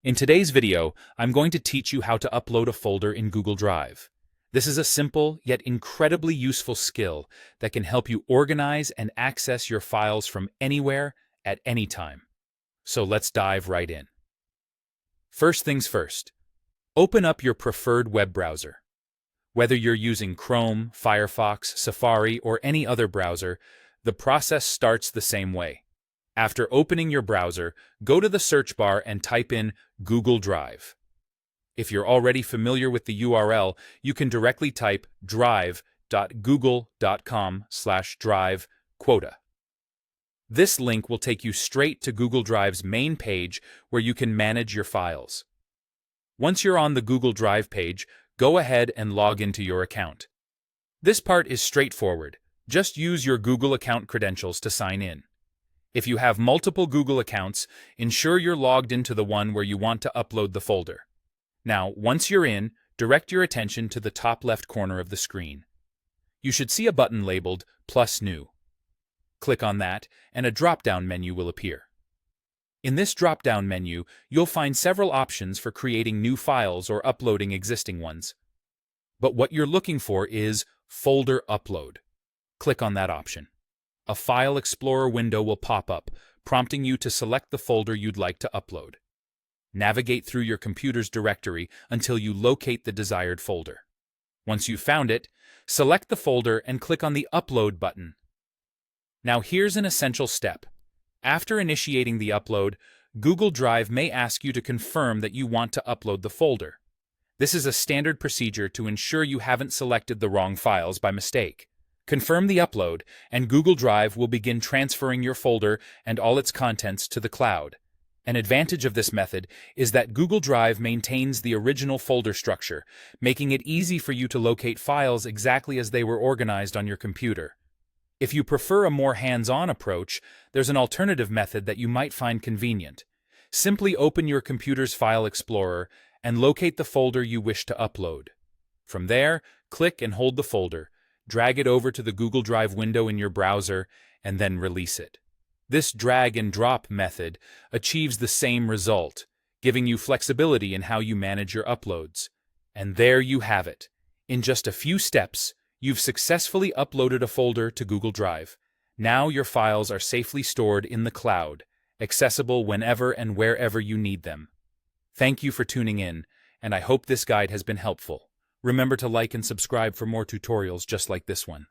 In today's video, I'm going to teach you how to upload a folder in Google Drive. This is a simple yet incredibly useful skill that can help you organize and access your files from anywhere at any time. So let's dive right in. First things first, open up your preferred web browser. Whether you're using Chrome, Firefox, Safari, or any other browser, the process starts the same way. After opening your browser, go to the search bar and type in Google Drive. If you're already familiar with the URL, you can directly type drive.google.com/drive_quota. This link will take you straight to Google Drive's main page where you can manage your files. Once you're on the Google Drive page, go ahead and log into your account. This part is straightforward. Just use your Google account credentials to sign in. If you have multiple Google accounts, ensure you're logged into the one where you want to upload the folder. Now, once you're in, direct your attention to the top left corner of the screen. You should see a button labeled Plus New. Click on that, and a drop-down menu will appear. In this drop-down menu, you'll find several options for creating new files or uploading existing ones. But what you're looking for is Folder Upload. Click on that option. A File Explorer window will pop up, prompting you to select the folder you'd like to upload. Navigate through your computer's directory until you locate the desired folder. Once you've found it, select the folder and click on the Upload button. Now here's an essential step. After initiating the upload, Google Drive may ask you to confirm that you want to upload the folder. This is a standard procedure to ensure you haven't selected the wrong files by mistake. Confirm the upload, and Google Drive will begin transferring your folder and all its contents to the cloud. An advantage of this method is that Google Drive maintains the original folder structure, making it easy for you to locate files exactly as they were organized on your computer. If you prefer a more hands-on approach, there's an alternative method that you might find convenient. Simply open your computer's File Explorer and locate the folder you wish to upload. From there, click and hold the folder. Drag it over to the Google Drive window in your browser, and then release it. This drag and drop method achieves the same result, giving you flexibility in how you manage your uploads. And there you have it. In just a few steps, you've successfully uploaded a folder to Google Drive. Now your files are safely stored in the cloud, accessible whenever and wherever you need them. Thank you for tuning in, and I hope this guide has been helpful. Remember to like and subscribe for more tutorials just like this one.